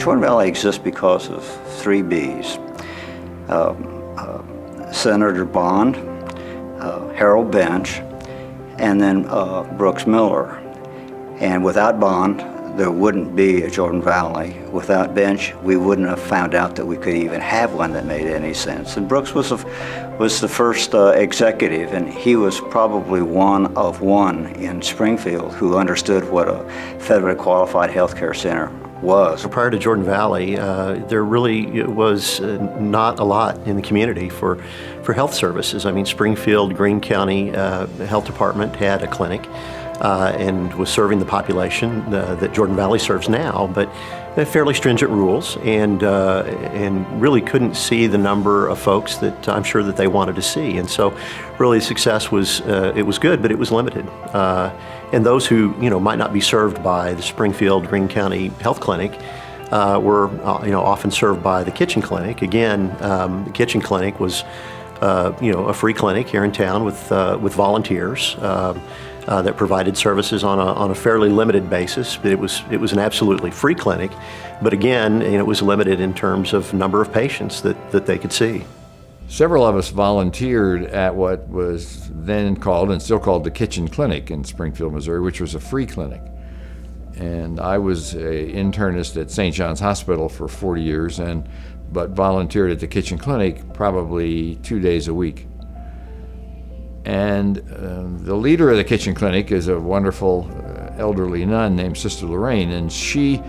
Jordan Valley exists because of three Bs. Senator Bond, Harold Bench, and then Brooks Miller. And without Bond, there wouldn't be a Jordan Valley. Without Bench, we wouldn't have found out that we could even have one that made any sense. And Brooks was the first executive, and he was probably one of one in Springfield who understood what a federally qualified healthcare center was. Prior to Jordan Valley, there really was not a lot in the community for health services. I mean, Springfield, Greene County Health Department had a clinic and was serving the population that Jordan Valley serves now, but fairly stringent rules, and really couldn't see the number of folks that I'm sure that they wanted to see. And so really the success was, it was good, but it was limited. And those who might not be served by the Springfield Greene County Health Clinic were often served by the Kitchen Clinic. Again, the Kitchen Clinic was a free clinic here in town with volunteers that provided services on a fairly limited basis. It was an absolutely free clinic, but again, it was limited in terms of number of patients that they could see. Several of us volunteered at what was then called and still called the Kitchen Clinic in Springfield, Missouri, which was a free clinic. And I was an internist at St. John's Hospital for 40 years, but volunteered at the Kitchen Clinic probably 2 days a week. And the leader of the Kitchen Clinic is a wonderful elderly nun named Sister Lorraine, and she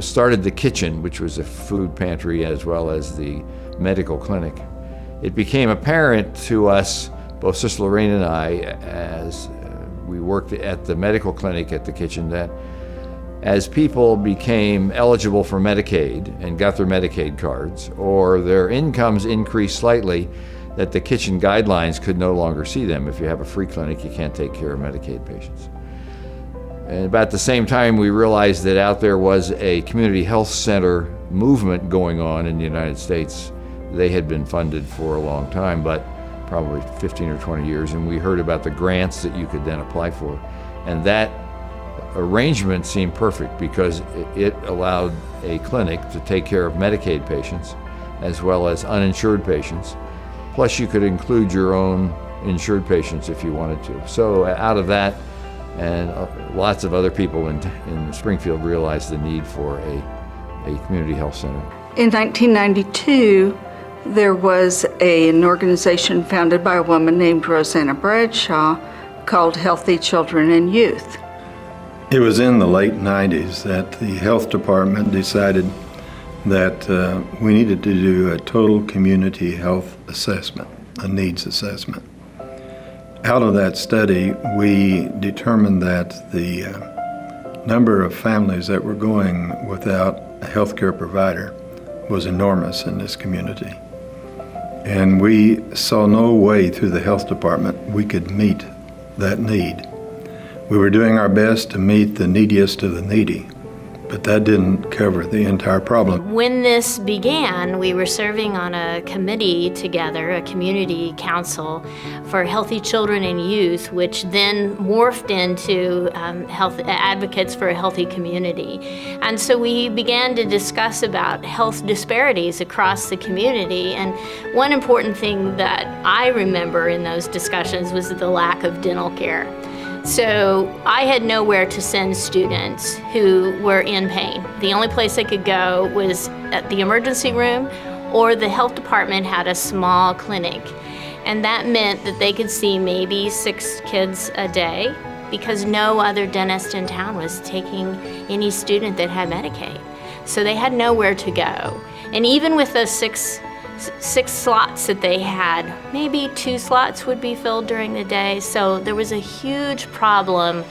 started the kitchen, which was a food pantry as well as the medical clinic. It became apparent to us, both Sister Lorraine and I, as we worked at the medical clinic at the kitchen, that as people became eligible for Medicaid and got their Medicaid cards, or their incomes increased slightly, that the kitchen guidelines could no longer see them. If you have a free clinic, you can't take care of Medicaid patients. And about the same time, we realized that out there was a community health center movement going on in the United States. They had been funded for a long time, but probably 15 or 20 years, and we heard about the grants that you could then apply for. And that arrangement seemed perfect because it allowed a clinic to take care of Medicaid patients as well as uninsured patients. Plus you could include your own insured patients if you wanted to. So out of that, and lots of other people in Springfield realized the need for a community health center. In 1992, there was an organization founded by a woman named Rosanna Bradshaw called Healthy Children and Youth. It was in the late 90s that the health department decided that we needed to do a total community health assessment, a needs assessment. Out of that study, we determined that the number of families that were going without a healthcare provider was enormous in this community. And we saw no way through the health department we could meet that need. We were doing our best to meet the neediest of the needy, but that didn't cover the entire problem. When this began, we were serving on a committee together, a community council for healthy children and youth, which then morphed into health advocates for a healthy community. And so we began to discuss about health disparities across the community. And one important thing that I remember in those discussions was the lack of dental care. So I had nowhere to send students who were in pain. The only place they could go was at the emergency room, or the health department had a small clinic. And that meant that they could see maybe 6 kids a day because no other dentist in town was taking any student that had Medicaid. So they had nowhere to go. And even with those six slots that they had, maybe 2 slots would be filled during the day. So there was a huge problem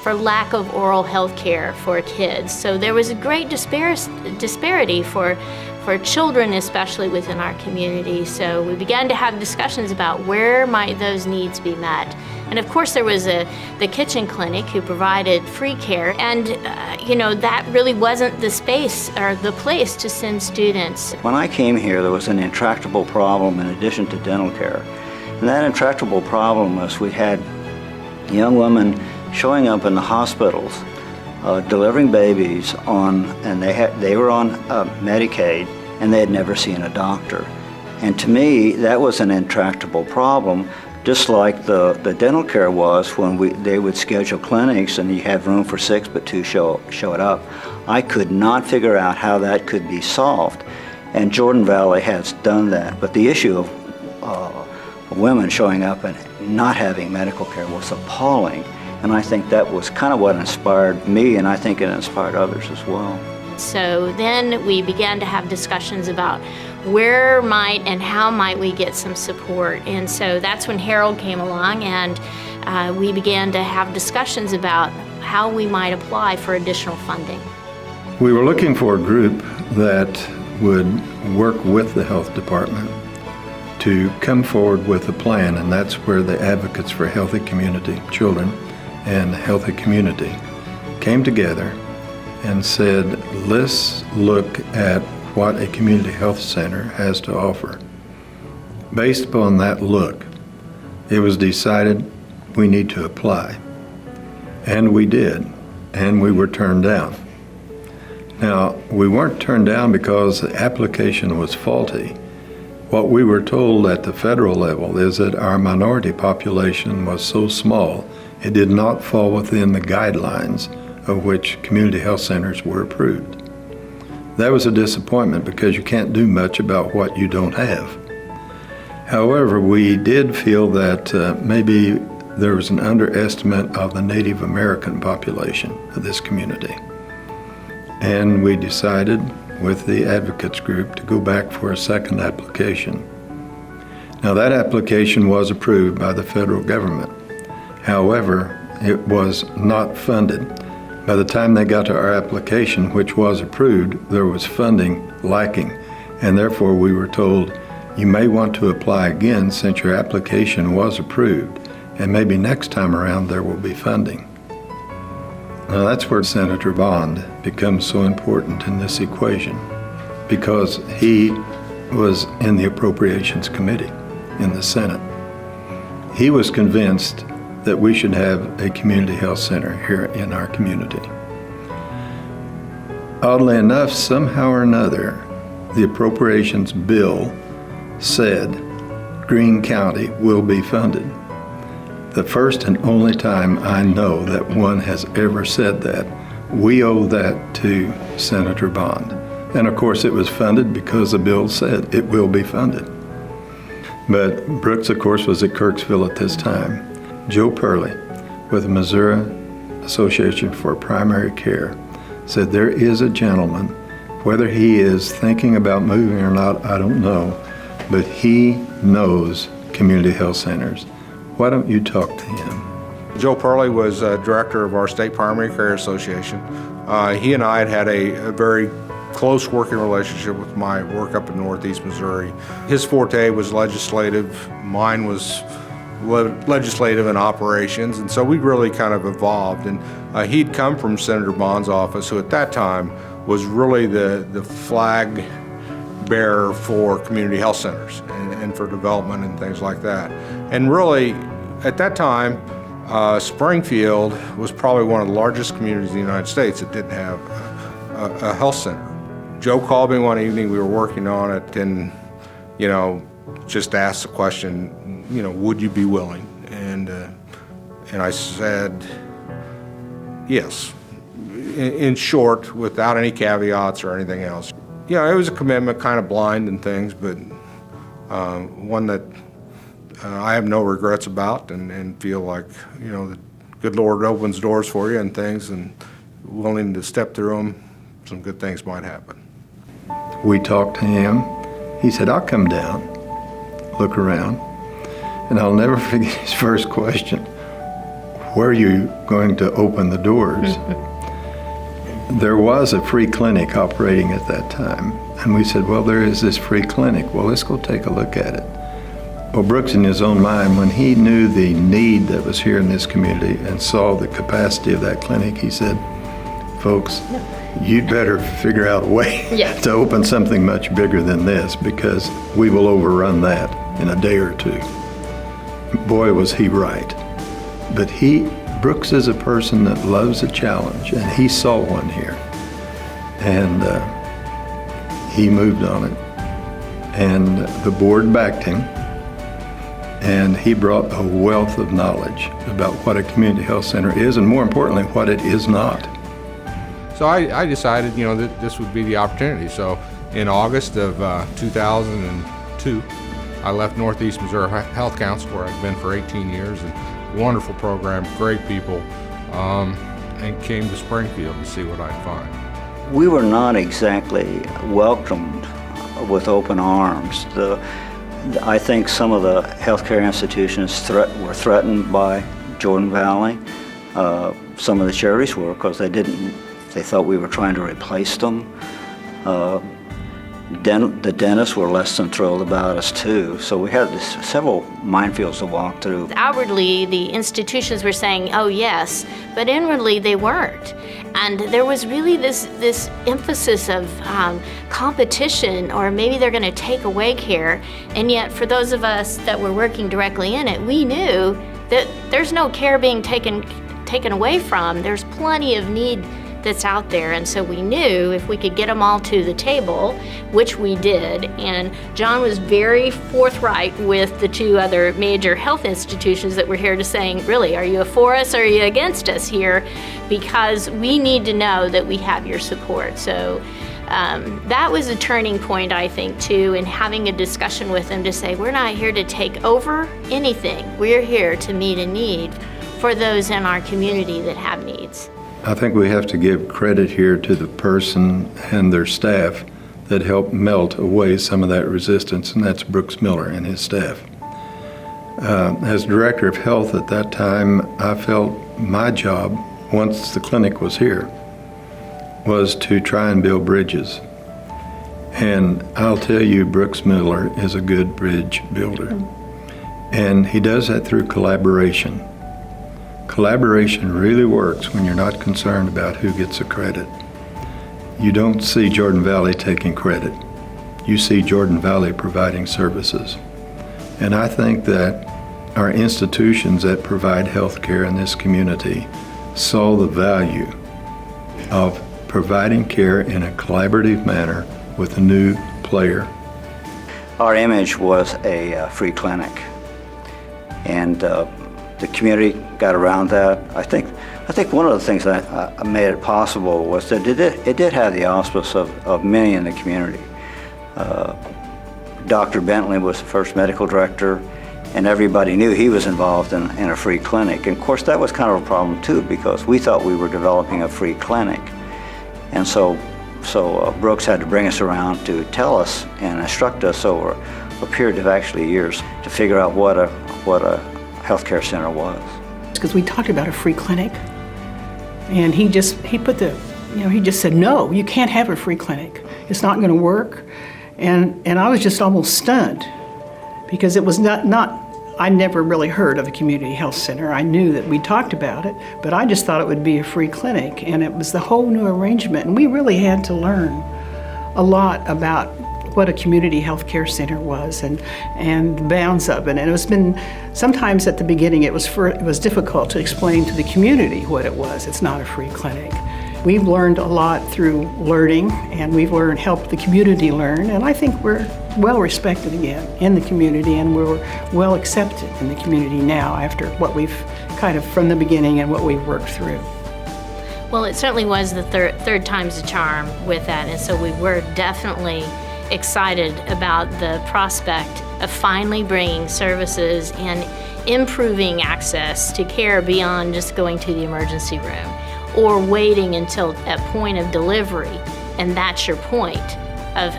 for lack of oral health care for kids. So there was a great disparity for children, especially within our community. So we began to have discussions about where might those needs be met. And of course there was the Kitchen Clinic who provided free care, and that really wasn't the space or the place to send students. When I came here, there was an intractable problem in addition to dental care. And that intractable problem was we had young women showing up in the hospitals delivering babies and they were on Medicaid, and they had never seen a doctor. And to me, that was an intractable problem, just like the dental care was when they would schedule clinics and you have room for 6, but 2 showed up. I could not figure out how that could be solved. And Jordan Valley has done that. But the issue of women showing up and not having medical care was appalling. And I think that was kind of what inspired me, and I think it inspired others as well. So then we began to have discussions about where might and how might we get some support. And so that's when Harold came along, and we began to have discussions about how we might apply for additional funding. We were looking for a group that would work with the health department to come forward with a plan, and that's where the Advocates for Healthy Community Children and Healthy Community came together and said, let's look at what a community health center has to offer. Based upon that look, it was decided we need to apply. And we did, and we were turned down. Now, we weren't turned down because the application was faulty. What we were told at the federal level is that our minority population was so small, it did not fall within the guidelines of which community health centers were approved. That was a disappointment because you can't do much about what you don't have. However, we did feel that maybe there was an underestimate of the Native American population of this community. And we decided with the advocates group to go back for a second application. Now that application was approved by the federal government. However, it was not funded. By the time they got to our application, which was approved, there was funding lacking, and therefore we were told, you may want to apply again since your application was approved, and maybe next time around there will be funding. Now that's where Senator Bond becomes so important in this equation, because he was in the Appropriations Committee in the Senate. He was convinced that we should have a community health center here in our community. Oddly enough, somehow or another, the appropriations bill said Greene County will be funded. The first and only time I know that one has ever said that. We owe that to Senator Bond. And of course it was funded because the bill said it will be funded. But Brooks, of course, was at Kirksville at this time. Joe Purley with the Missouri Association for Primary Care said there is a gentleman, whether he is thinking about moving or not, I don't know, but he knows community health centers. Why don't you talk to him? Joe Purley was director of our State Primary Care Association. He and I had a very close working relationship with my work up in Northeast Missouri. His forte was legislative, mine was legislative and operations, and so we really kind of evolved. And he'd come from Senator Bond's office, who at that time was really the flag bearer for community health centers and for development and things like that. And really, at that time, Springfield was probably one of the largest communities in the United States that didn't have a health center. Joe called me one evening, we were working on it, and just asked the question, would you be willing? And I said, yes. In short, without any caveats or anything else. It was a commitment, kind of blind and things, but one that I have no regrets about, and feel like, the good Lord opens doors for you and things, and willing to step through them, some good things might happen. We talked to him. He said, I'll come down, look around. And I'll never forget his first question, where are you going to open the doors? There was a free clinic operating at that time. And we said, well, there is this free clinic. Well, let's go take a look at it. Well, Brooks, in his own mind, when he knew the need that was here in this community and saw the capacity of that clinic, he said, folks, you'd better figure out a way to open something much bigger than this, because we will overrun that in a day or two. Boy, was he right. But he Brooks is a person that loves a challenge, and he saw one here. And he moved on it. And the board backed him, and he brought a wealth of knowledge about what a community health center is, and more importantly, what it is not. So I decided, that this would be the opportunity. So in August of 2002, I left Northeast Missouri Health Council, where I've been for 18 years, and wonderful program, great people, and came to Springfield to see what I'd find. We were not exactly welcomed with open arms. I think some of the healthcare institutions were threatened by Jordan Valley. Some of the charities were, because they thought we were trying to replace them. The dentists were less than thrilled about us too. So we had several minefields to walk through. Outwardly, the institutions were saying, oh yes, but inwardly they weren't. And there was really this emphasis of competition, or maybe they're going to take away care. And yet for those of us that were working directly in it, we knew that there's no care being taken away from. There's plenty of need that's out there, and so we knew if we could get them all to the table, which we did, and John was very forthright with the two other major health institutions that were here to saying, really, are you for us or are you against us here? Because we need to know that we have your support. So that was a turning point, I think, too, in having a discussion with them to say, we're not here to take over anything. We're here to meet a need for those in our community that have needs. I think we have to give credit here to the person and their staff that helped melt away some of that resistance, and that's Brooks Miller and his staff. As Director of Health at that time, I felt my job, once the clinic was here, was to try and build bridges. And I'll tell you, Brooks Miller is a good bridge builder. And he does that through collaboration. Collaboration really works when you're not concerned about who gets the credit. You don't see Jordan Valley taking credit. You see Jordan Valley providing services. And I think that our institutions that provide health care in this community saw the value of providing care in a collaborative manner with a new player. Our image was a free clinic, and the community got around that. I think one of the things that made it possible was that it did have the auspice of many in the community. Dr. Bentley was the first medical director, and everybody knew he was involved in a free clinic. And of course, that was kind of a problem too, because we thought we were developing a free clinic. And so Brooks had to bring us around to tell us and instruct us over a period of actually years to figure out what a healthcare center was. Because we talked about a free clinic, and he just said, no, you can't have a free clinic. It's not going to work. And I was just almost stunned, because it was not I never really heard of a community health center. I knew that we talked about it, but I just thought it would be a free clinic, and it was the whole new arrangement. And we really had to learn a lot about what a community health care center was and the bounds of it. And it was sometimes at the beginning it was difficult to explain to the community what it was. It's not a free clinic. We've learned a lot through learning, and we've helped the community learn, and I think we're well respected again in the community, and we're well accepted in the community now after what we've kind of from the beginning and what we've worked through. Well, it certainly was the third time's a charm with that, and so we were definitely excited about the prospect of finally bringing services and improving access to care beyond just going to the emergency room or waiting until at point of delivery, and that's your point of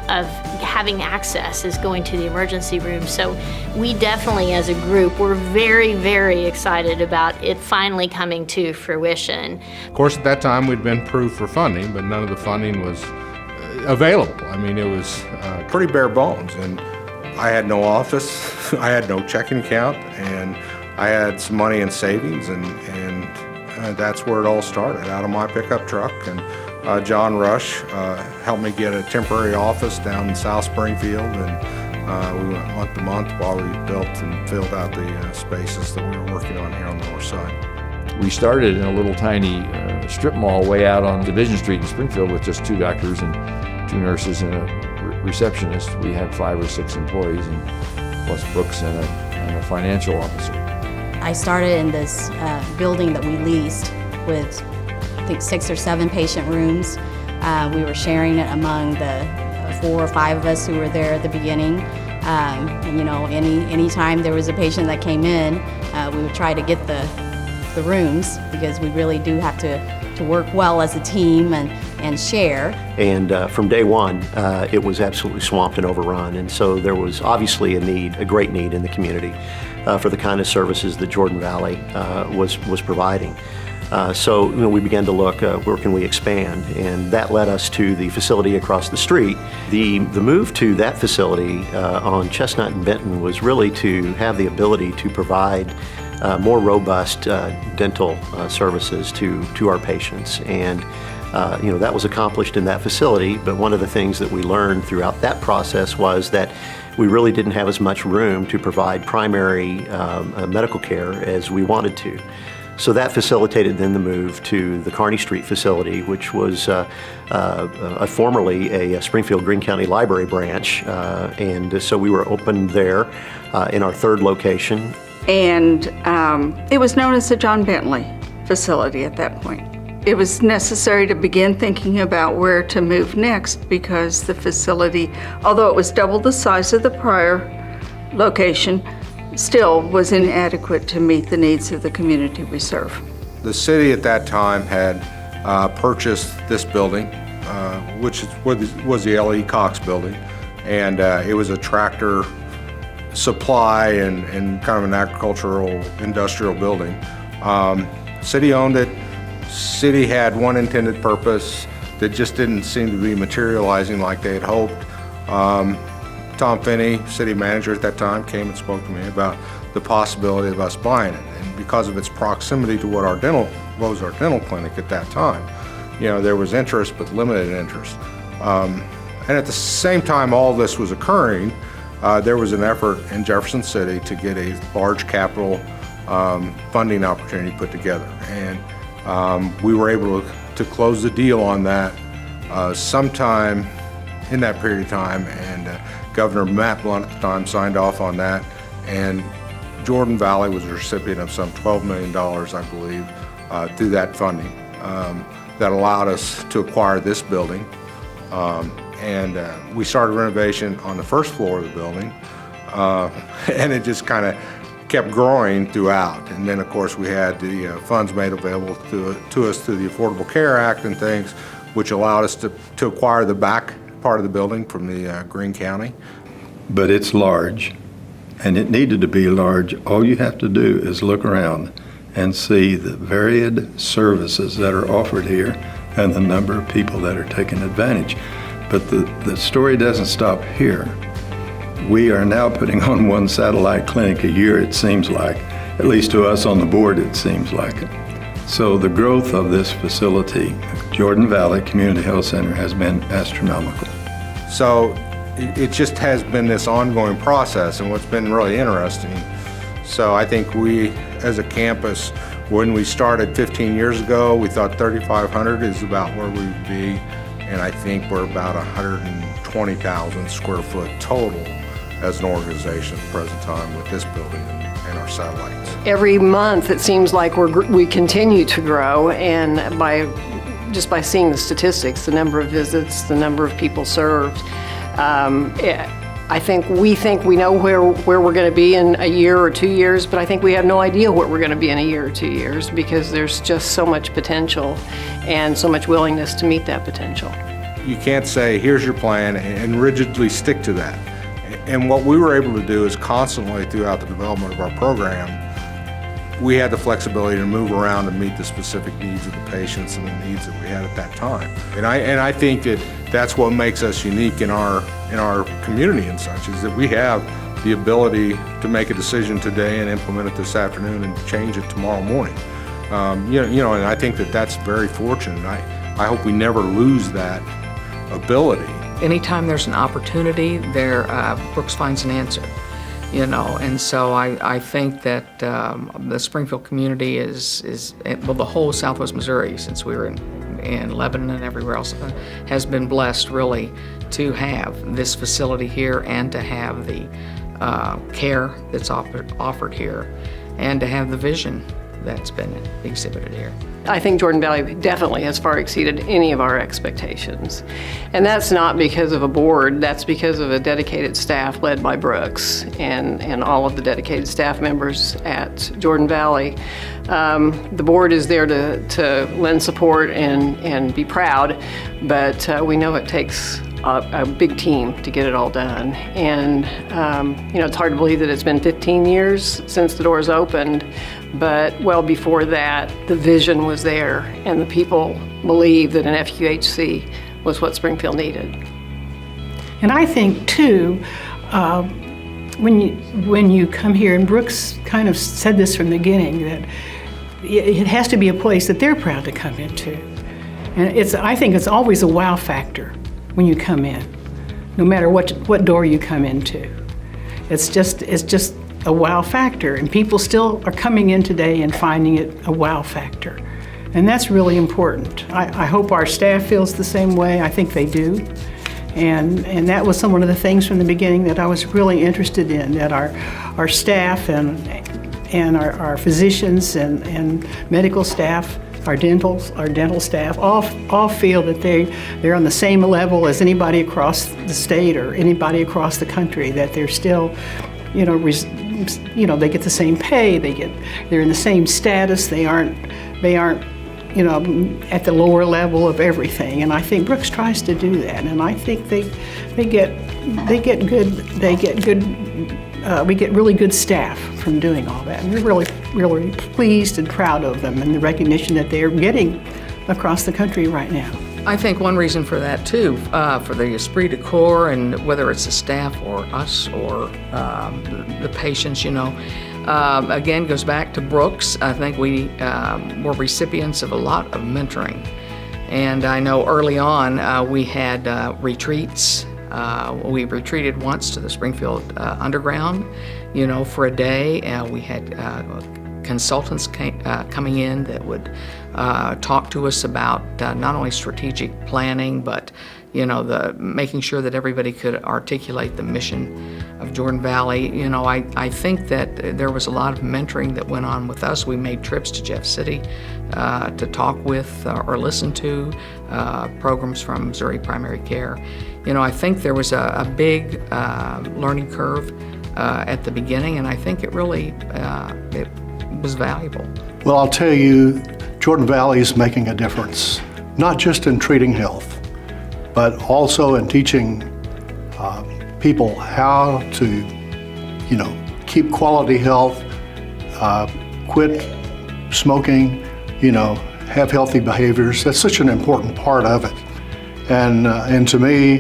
having access is going to the emergency room. So we definitely as a group were very, very excited about it finally coming to fruition. Of course, at that time we'd been approved for funding, but none of the funding was available. I mean, it was pretty bare bones, and I had no office, I had no checking account, and I had some money in savings, and that's where it all started, out of my pickup truck. And John Rush helped me get a temporary office down in South Springfield, and we went month to month while we built and filled out the spaces that we were working on here on the north side. We started in a little tiny strip mall way out on Division Street in Springfield with just 2 doctors and 2 nurses and a receptionist. We had 5 or 6 employees, and plus Brooks and a financial officer. I started in this building that we leased with, I think, 6 or 7 patient rooms. We were sharing it among the 4 or 5 of us who were there at the beginning. And, you know, anytime there was a patient that came in, we would try to get the rooms, because we really do have to work well as a team and share. And from day one, it was absolutely swamped and overrun. And so there was obviously a great need in the community for the kind of services that Jordan Valley was providing. So we began to look, where can we expand? And that led us to the facility across the street. The move to that facility on Chestnut and Benton was really to have the ability to provide more robust dental services to our patients. And that was accomplished in that facility, but one of the things that we learned throughout that process was that we really didn't have as much room to provide primary medical care as we wanted to. So that facilitated then the move to the Kearney Street facility, which was formerly a Springfield Greene County Library branch. And so we were opened there in our 3rd location. And it was known as the John Bentley facility at that point. It was necessary to begin thinking about where to move next, because the facility, although it was double the size of the prior location, still was inadequate to meet the needs of the community we serve. The city at that time had purchased this building, which was the L.E. Cox building, and it was a tractor supply and kind of an agricultural industrial building. City owned it. City had one intended purpose that just didn't seem to be materializing like they had hoped. Tom Finney, city manager at that time, came and spoke to me about the possibility of us buying it. And because of its proximity to what our dental clinic at that time, there was interest, but limited interest. And at the same time all this was occurring, there was an effort in Jefferson City to get a large capital funding opportunity put together. And we were able to close the deal on that sometime in that period of time, and Governor Matt Blunt at the time signed off on that, and Jordan Valley was a recipient of some $12 million, I believe, through that funding that allowed us to acquire this building. And we started renovation on the 1st floor of the building, and it just kind of kept growing throughout. And then, of course, we had the funds made available to us through the Affordable Care Act and things, which allowed us to acquire the back part of the building from the Greene County. But it's large, and it needed to be large. All you have to do is look around and see the varied services that are offered here and the number of people that are taking advantage. But the story doesn't stop here. We are now putting on 1 satellite clinic a year, it seems like. At least to us on the board, it seems like it. So the growth of this facility, Jordan Valley Community Health Center, has been astronomical. So it just has been this ongoing process, and what's been really interesting. So I think we, as a campus, when we started 15 years ago, we thought 3,500 is about where we would be, and I think we're about 120,000 square foot total as an organization at the present time with this building and our satellites. Every month it seems like we continue to grow, and just by seeing the statistics, the number of visits, the number of people served, we think we know where we're going to be in a year or 2 years, but I think we have no idea what we're going to be in a year or 2 years, because there's just so much potential and so much willingness to meet that potential. You can't say, here's your plan, and rigidly stick to that. And what we were able to do is constantly throughout the development of our program, we had the flexibility to move around and meet the specific needs of the patients and the needs that we had at that time. And I think that's what makes us unique in our community and such, is that we have the ability to make a decision today and implement it this afternoon and change it tomorrow morning. And I think that's very fortunate. I hope we never lose that ability. Anytime there's an opportunity, Brooks finds an answer. And so I think that the Springfield community is well, the whole Southwest Missouri, since we were in Lebanon and everywhere else, has been blessed really to have this facility here and to have the care that's offered here and to have the vision that's been exhibited here. I think Jordan Valley definitely has far exceeded any of our expectations. And that's not because of a board, that's because of a dedicated staff led by Brooks and all of the dedicated staff members at Jordan Valley. The board is there to lend support and be proud, but we know it takes a big team to get it all done. And it's hard to believe that it's been 15 years since the doors opened, but well before that, the vision was there and the people believed that an FQHC was what Springfield needed. And I think too, when you come here, and Brooks kind of said this from the beginning, that it has to be a place that they're proud to come into. And I think it's always a wow factor when you come in, no matter what door you come into. It's just a wow factor, and people still are coming in today and finding it a wow factor. And that's really important. I hope our staff feels the same way. I think they do. And that was one of the things from the beginning that I was really interested in, that our staff and our physicians and medical staff, our dental staff, all feel that they're on the same level as anybody across the state or anybody across the country, that they're still, they get the same pay, they're in the same status, they aren't at the lower level of everything. And I think Brooks tries to do that, and I think we get really good staff from doing all that. And we're really, really pleased and proud of them and the recognition that they're getting across the country right now. I think one reason for that too, for the esprit de corps, and whether it's the staff or us or the patients, again, goes back to Brooks. I think we were recipients of a lot of mentoring. And I know early on we had retreats. We retreated once to the Springfield Underground, for a day. We had consultants coming in that would talk to us about not only strategic planning, but the making sure that everybody could articulate the mission of Jordan Valley. I think that there was a lot of mentoring that went on with us. We made trips to Jeff City to talk with or listen to programs from Missouri Primary Care. I think there was a big learning curve at the beginning, and I think it really it was valuable. Well, I'll tell you, Jordan Valley is making a difference, not just in treating health, but also in teaching people how to, keep quality health, quit smoking, have healthy behaviors. That's such an important part of it. And to me,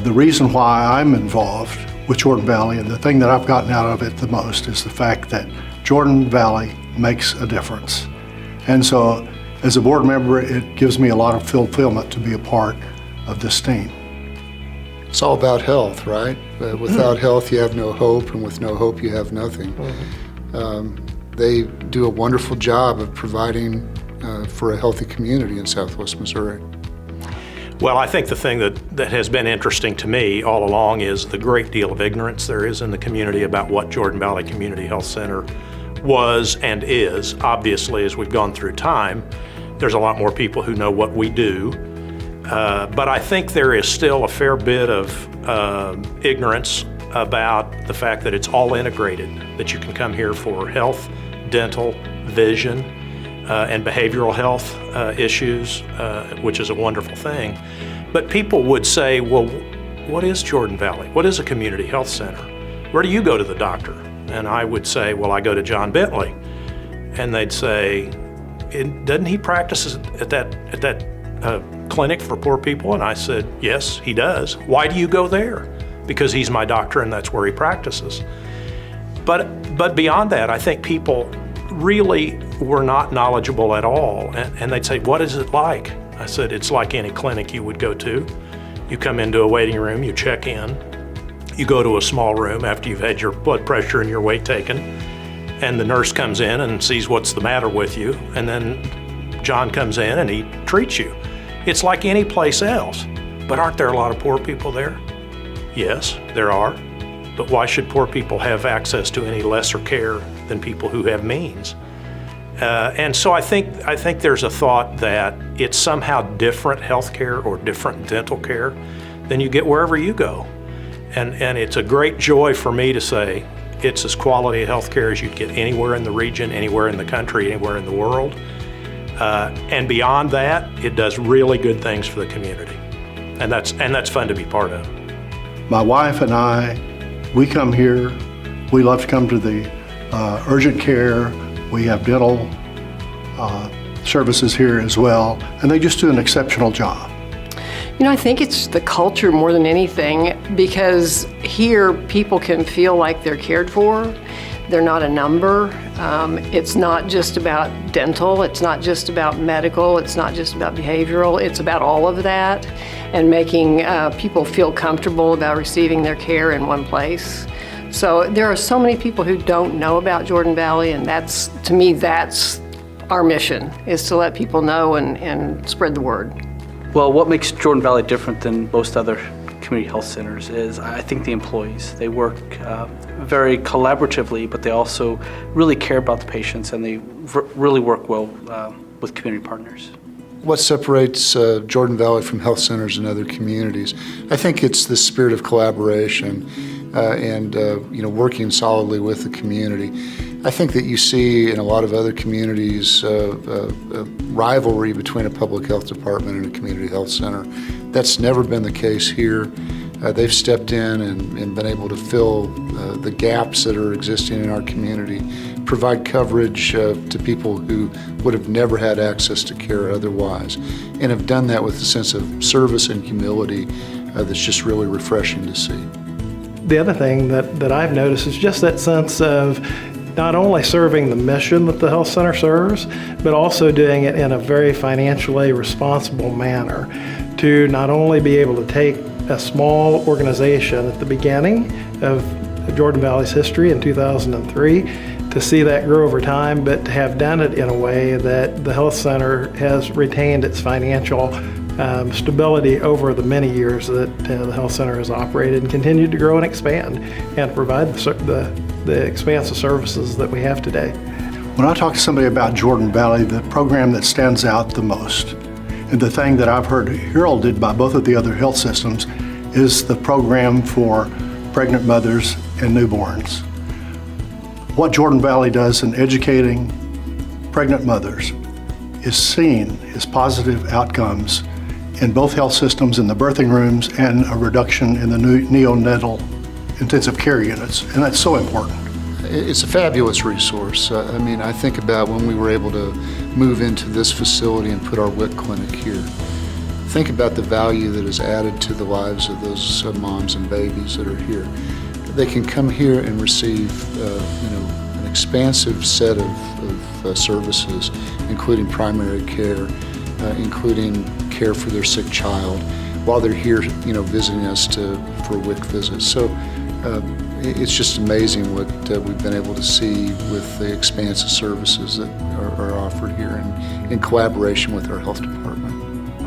the reason why I'm involved with Jordan Valley and the thing that I've gotten out of it the most is the fact that Jordan Valley makes a difference. And so as a board member, it gives me a lot of fulfillment to be a part of this team. It's all about health, right? Without health, you have no hope, and with no hope, you have nothing. They do a wonderful job of providing for a healthy community in Southwest Missouri. Well, I think the thing that has been interesting to me all along is the great deal of ignorance there is in the community about what Jordan Valley Community Health Center was and is. Obviously, as we've gone through time, there's a lot more people who know what we do. But I think there is still a fair bit of ignorance about the fact that it's all integrated, that you can come here for health, dental, vision, and behavioral health issues, which is a wonderful thing. But people would say, well, what is Jordan Valley? What is a community health center? Where do you go to the doctor? And I would say, well, I go to John Bentley. And they'd say, doesn't he practice at that clinic for poor people? And I said, yes, he does. Why do you go there? Because he's my doctor and that's where he practices. But beyond that, I think people really were not knowledgeable at all. And they'd say, what is it like? I said, it's like any clinic you would go to. You come into a waiting room, you check in, You go to a small room after you've had your blood pressure and your weight taken, and the nurse comes in and sees what's the matter with you, and then John comes in and he treats you. It's like any place else. But aren't there a lot of poor people there? Yes, there are. But why should poor people have access to any lesser care than people who have means? And so I think there's a thought that it's somehow different health care or different dental care than you get wherever you go. And it's a great joy for me to say it's as quality a health care as you'd get anywhere in the region, anywhere in the country, anywhere in the world. And beyond that, it does really good things for the community. And that's fun to be part of. My wife and I, we come here, we love to come to the urgent care. We have dental services here as well, and they just do an exceptional job. You know, I think it's the culture more than anything, because here people can feel like they're cared for. They're not a number. It's not just about dental. It's not just about medical. It's not just about behavioral. It's about all of that, and making people feel comfortable about receiving their care in one place. So there are so many people who don't know about Jordan Valley, and that's, to me, that's our mission, is to let people know and spread the word. Well, what makes Jordan Valley different than most other community health centers is, I think, the employees. They work very collaboratively, but they also really care about the patients, and they really work well with community partners. What separates Jordan Valley from health centers in other communities? I think it's the spirit of collaboration and working solidly with the community. I think that you see in a lot of other communities rivalry between a public health department and a community health center. That's never been the case here. They've stepped in and been able to fill the gaps that are existing in our community, provide coverage to people who would have never had access to care otherwise, and have done that with a sense of service and humility that's just really refreshing to see. The other thing that I've noticed is just that sense of not only serving the mission that the health center serves, but also doing it in a very financially responsible manner, to not only be able to take a small organization at the beginning of Jordan Valley's history in 2003, to see that grow over time, but to have done it in a way that the health center has retained its financial stability over the many years that the health center has operated, and continued to grow and expand and provide the expansive services that we have today. When I talk to somebody about Jordan Valley, the program that stands out the most, and the thing that I've heard heralded by both of the other health systems, is the program for pregnant mothers and newborns. What Jordan Valley does in educating pregnant mothers is seen as positive outcomes in both health systems, in the birthing rooms, and a reduction in the neonatal intensive care units, and that's so important. It's a fabulous resource. I think about when we were able to move into this facility and put our WIC clinic here. Think about the value that is added to the lives of those moms and babies that are here. They can come here and receive an expansive set of services, including primary care, including care for their sick child, while they're here, visiting us for WIC visits. So it's just amazing what we've been able to see with the expansive services that are offered here in collaboration with our health department.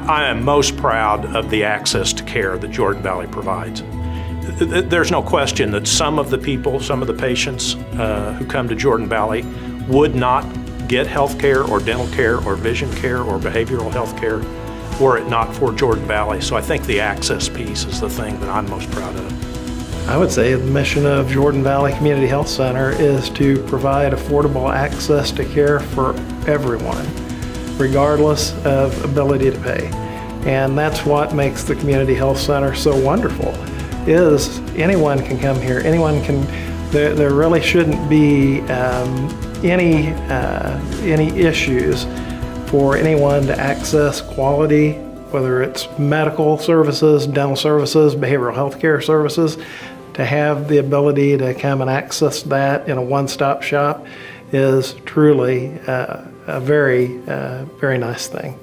I am most proud of the access to care that Jordan Valley provides. There's no question that some of the people, some of the patients who come to Jordan Valley would not get health care or dental care or vision care or behavioral health care were it not for Jordan Valley. So I think the access piece is the thing that I'm most proud of. I would say the mission of Jordan Valley Community Health Center is to provide affordable access to care for everyone, regardless of ability to pay. And that's what makes the Community Health Center so wonderful, is anyone can come here, anyone can, there really shouldn't be any issues for anyone to access quality, whether it's medical services, dental services, behavioral health care services. To have the ability to come and access that in a one-stop shop is truly a very nice thing.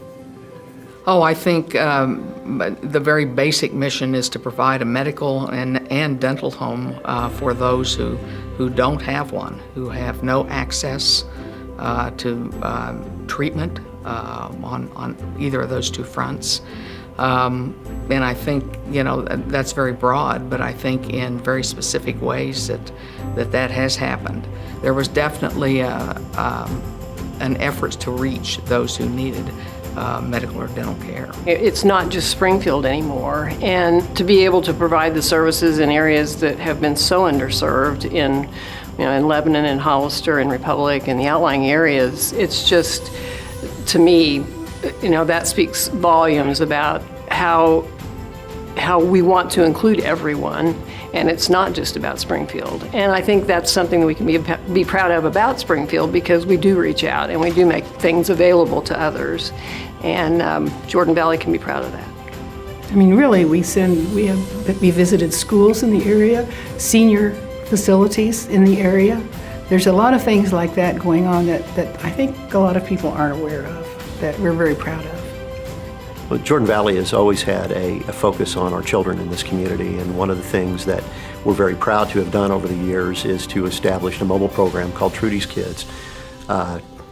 Oh, I think the very basic mission is to provide a medical and dental home for those who don't have one, who have no access to treatment on either of those two fronts. And I think, that's very broad, but I think in very specific ways that has happened. There was definitely an effort to reach those who needed medical or dental care. It's not just Springfield anymore, and to be able to provide the services in areas that have been so underserved in Lebanon and Hollister and Republic and the outlying areas, it's just, to me, that speaks volumes about how we want to include everyone, and it's not just about Springfield. And I think that's something that we can be proud of about Springfield, because we do reach out and we do make things available to others, and Jordan Valley can be proud of that. I mean, really, we visited schools in the area, senior facilities in the area. There's a lot of things like that going on that I think a lot of people aren't aware of, that we're very proud of. Well, Jordan Valley has always had a focus on our children in this community, and one of the things that we're very proud to have done over the years is to establish a mobile program called Trudy's Kids.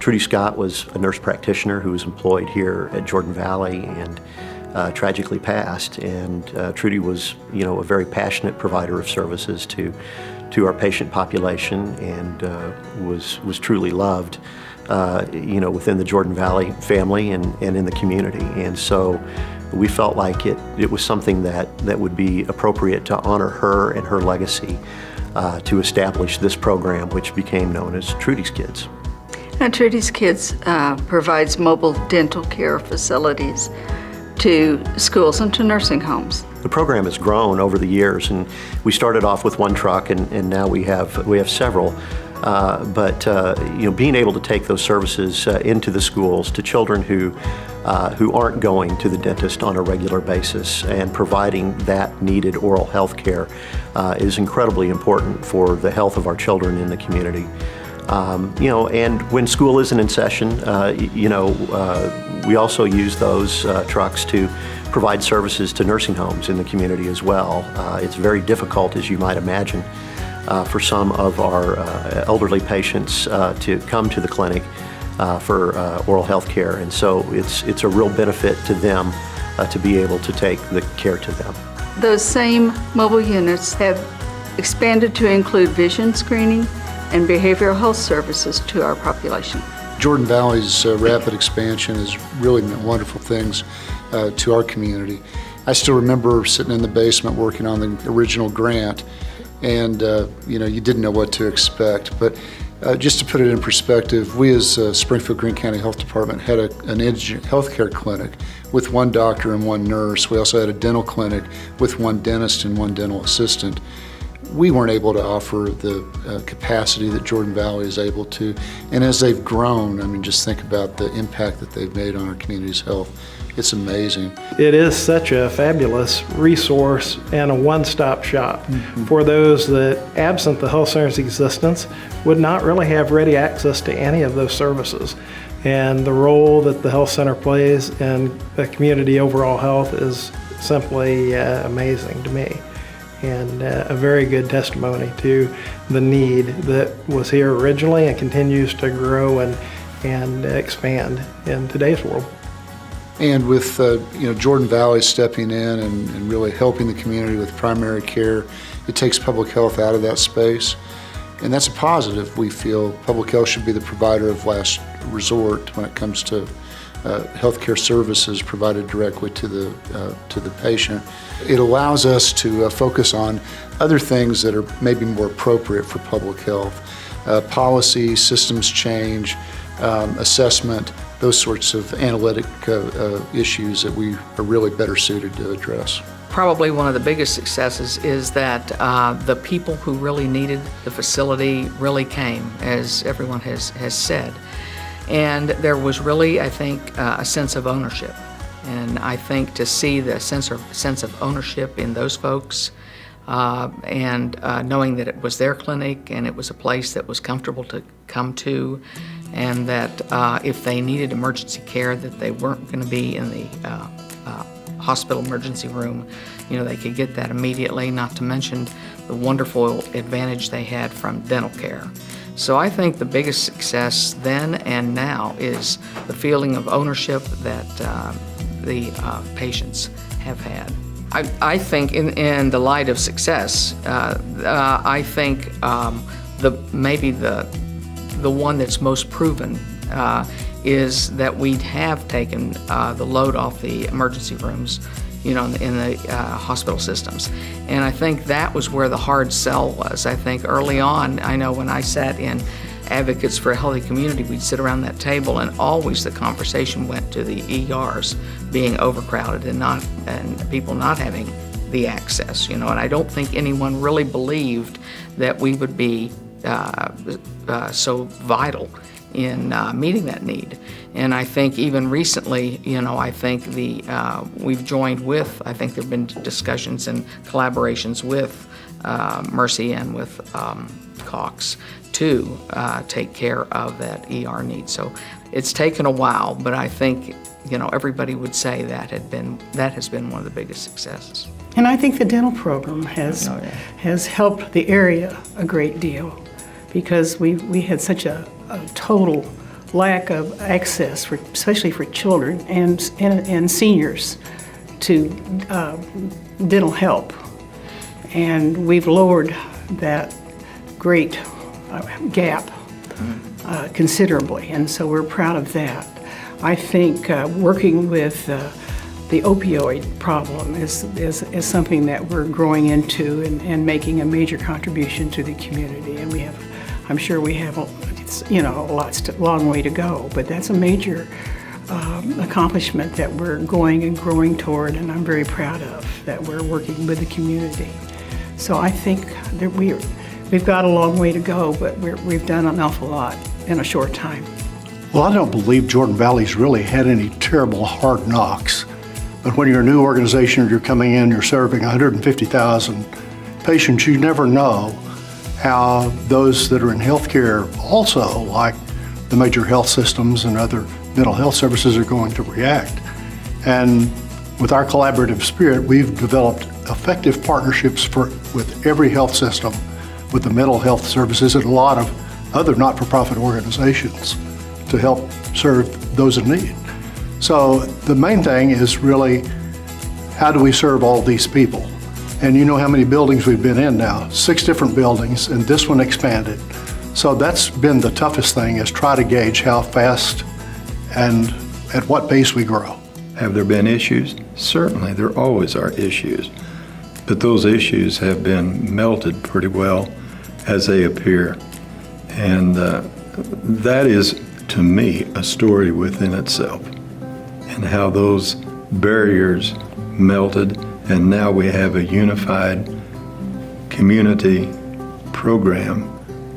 Trudy Scott was a nurse practitioner who was employed here at Jordan Valley and tragically passed, and Trudy was, a very passionate provider of services to our patient population, and was truly loved within the Jordan Valley family and in the community. And so we felt like it was something that would be appropriate to honor her and her legacy, to establish this program, which became known as Trudy's Kids. And Trudy's Kids provides mobile dental care facilities to schools and to nursing homes. The program has grown over the years, and we started off with one truck, and now we have several. But being able to take those services into the schools to children who aren't going to the dentist on a regular basis, and providing that needed oral health care is incredibly important for the health of our children in the community. And when school isn't in session, we also use those trucks to provide services to nursing homes in the community as well. It's very difficult, as you might imagine, for some of our elderly patients to come to the clinic for oral health care, and so it's a real benefit to them to be able to take the care to them. Those same mobile units have expanded to include vision screening and behavioral health services to our population. Jordan Valley's rapid expansion has really meant wonderful things to our community. I still remember sitting in the basement working on the original grant, and you didn't know what to expect. But just to put it in perspective, we as Springfield Greene County Health Department had an indigent healthcare clinic with one doctor and one nurse. We also had a dental clinic with one dentist and one dental assistant. We weren't able to offer the capacity that Jordan Valley is able to. And as they've grown, just think about the impact that they've made on our community's health. It's amazing. It is such a fabulous resource and a one-stop shop for those that, absent the health center's existence, would not really have ready access to any of those services. And the role that the health center plays in the community overall health is simply amazing to me, and a very good testimony to the need that was here originally and continues to grow and expand in today's world. And with Jordan Valley stepping in and really helping the community with primary care, it takes public health out of that space. And that's a positive. We feel public health should be the provider of last resort when it comes to healthcare services provided directly to the patient. It allows us to focus on other things that are maybe more appropriate for public health. Policy, systems change, assessment, those sorts of analytic issues that we are really better suited to address. Probably one of the biggest successes is that the people who really needed the facility really came, as everyone has said. And there was really, I think, a sense of ownership. And I think to see the sense of ownership in those folks, and knowing that it was their clinic and it was a place that was comfortable to come to, and that if they needed emergency care, that they weren't going to be in the hospital emergency room. You know, they could get that immediately, not to mention the wonderful advantage they had from dental care. So I think the biggest success then and now is the feeling of ownership that the patients have had. I think in the light of success, I think maybe the one that's most proven is that we have taken the load off the emergency rooms, you know, in the hospital systems. And I think that was where the hard sell was. I think early on, I know when I sat in Advocates for a Healthy Community, we'd sit around that table and always the conversation went to the ERs being overcrowded and people not having the access, you know, and I don't think anyone really believed that we would be so vital in meeting that need. And I think even recently, you know, I think we've joined with, I think there have been discussions and collaborations with Mercy and with Cox to take care of that ER need. So it's taken a while, but I think, you know, everybody would say that has been one of the biggest successes. And I think the dental program has helped the area a great deal, because we had such a total lack of access, especially for children and seniors, to dental help. And we've lowered that great gap considerably, and so we're proud of that. I think working with the opioid problem is something that we're growing into and making a major contribution to the community, and I'm sure we have a long way to go, but that's a major accomplishment that we're going and growing toward, and I'm very proud of that we're working with the community. So I think that we've got a long way to go, but we've done an awful lot in a short time. Well, I don't believe Jordan Valley's really had any terrible hard knocks, but when you're a new organization, you're coming in, you're serving 150,000 patients, you never know how those that are in healthcare also, like the major health systems and other mental health services, are going to react. And with our collaborative spirit, we've developed effective partnerships with every health system, with the mental health services and a lot of other not-for-profit organizations to help serve those in need. So the main thing is really, how do we serve all these people? And you know how many buildings we've been in now, 6 different buildings, and this one expanded. So that's been the toughest thing, is try to gauge how fast and at what pace we grow. Have there been issues? Certainly, there always are issues. But those issues have been melted pretty well as they appear. And that is, to me, a story within itself, and how those barriers melted, and now we have a unified community program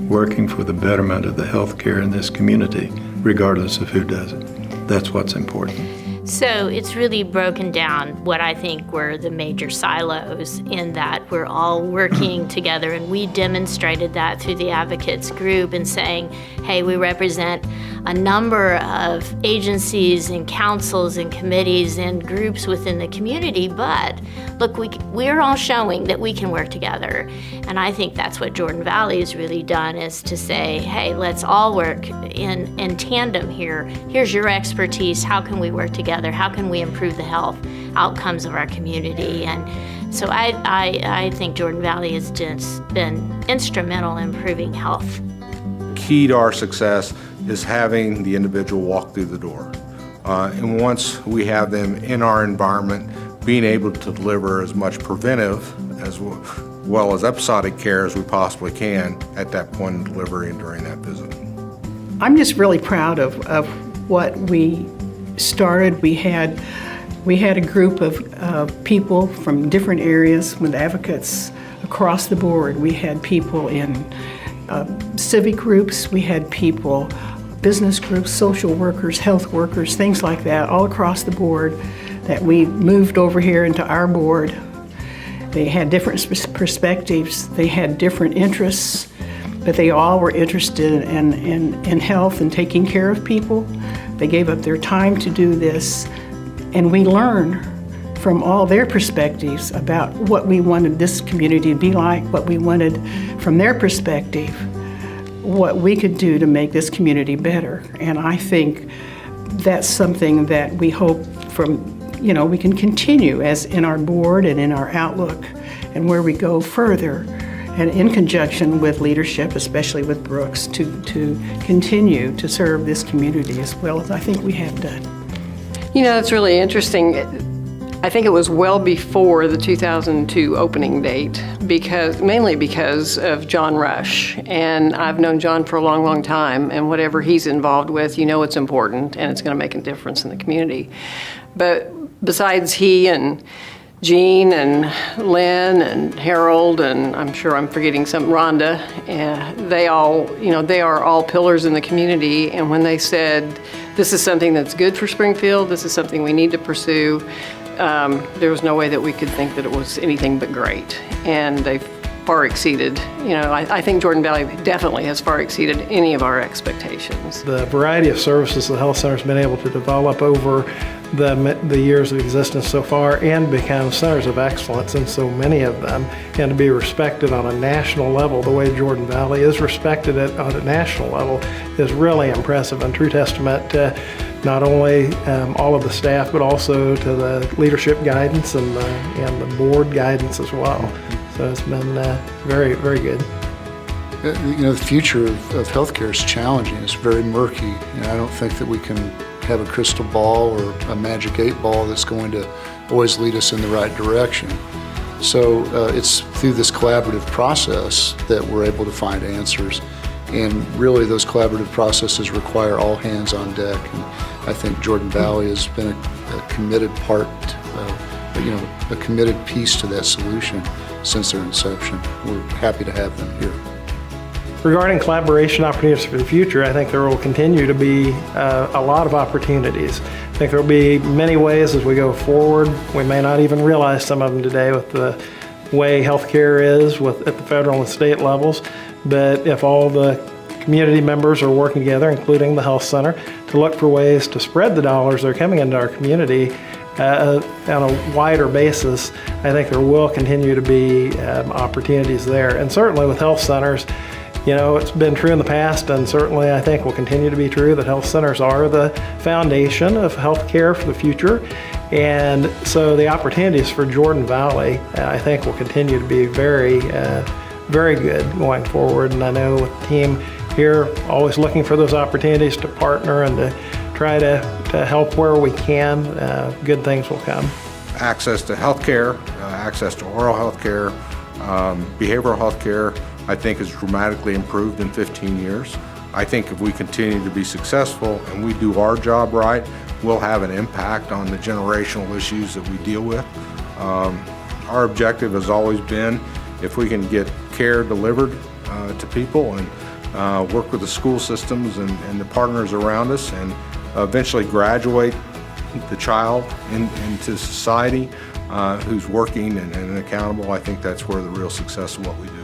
working for the betterment of the healthcare in this community, regardless of who does it. That's what's important. So it's really broken down what I think were the major silos, in that we're all working together, and we demonstrated that through the advocates group and saying, hey, we represent a number of agencies and councils and committees and groups within the community, but look, we're all showing that we can work together. And I think that's what Jordan Valley has really done, is to say, hey, let's all work in tandem here. Here's your expertise. How can we work together? How can we improve the health outcomes of our community? And so I think Jordan Valley has just been instrumental in improving health. Key to our success is having the individual walk through the door. And once we have them in our environment, being able to deliver as much preventive as well as episodic care as we possibly can at that point in delivery and during that visit. I'm just really proud of what we started. We had a group of people from different areas with advocates across the board. We had people in civic groups, we had people, business groups, social workers, health workers, things like that, all across the board, that we moved over here into our board. They had different perspectives, they had different interests, but they all were interested in health and taking care of people. They gave up their time to do this, and we learned from all their perspectives about what we wanted this community to be like, what we wanted from their perspective, what we could do to make this community better. And I think that's something that we hope we can continue as in our board and in our outlook and where we go further, and in conjunction with leadership, especially with Brooks, to continue to serve this community as well as I think we have done. You know, it's really interesting. I think it was well before the 2002 opening date, mainly because of John Rush. And I've known John for a long, long time, and whatever he's involved with, it's important and it's going to make a difference in the community. But besides he and Jean and Lynn and Harold, and I'm sure I'm forgetting some, Rhonda, they are all pillars in the community. And when they said, this is something that's good for Springfield, this is something we need to pursue, there was no way that we could think that it was anything but great. And they far exceeded, I think Jordan Valley definitely has far exceeded any of our expectations. The variety of services the health center's been able to develop over the years of existence so far and become centers of excellence in so many of them, and to be respected on a national level the way Jordan Valley is respected on a national level is really impressive and true testament to not only all of the staff but also to the leadership guidance and the board guidance as well. So it's been very, very good. The future of healthcare is challenging. It's very murky, and I don't think that we can have a crystal ball or a magic 8 ball that's going to always lead us in the right direction. So it's through this collaborative process that we're able to find answers, and really those collaborative processes require all hands on deck. And I think Jordan Valley has been a committed part, a committed piece to that solution since their inception. We're happy to have them here. Regarding collaboration opportunities for the future, I think there will continue to be a lot of opportunities. I think there will be many ways as we go forward. We may not even realize some of them today with the way healthcare is at the federal and state levels, but if all the community members are working together, including the health center, to look for ways to spread the dollars that are coming into our community on a wider basis, I think there will continue to be opportunities there. And certainly with health centers, it's been true in the past, and certainly I think will continue to be true that health centers are the foundation of healthcare for the future. And so the opportunities for Jordan Valley, I think, will continue to be very, very good going forward. And I know with the team here, always looking for those opportunities to partner and to try to help where we can, good things will come. Access to health care, access to oral health care, behavioral health care, I think has dramatically improved in 15 years. I think if we continue to be successful and we do our job right, we'll have an impact on the generational issues that we deal with. Our objective has always been, if we can get care delivered to people and work with the school systems and the partners around us and eventually graduate the child into society who's working and accountable, I think that's where the real success of what we do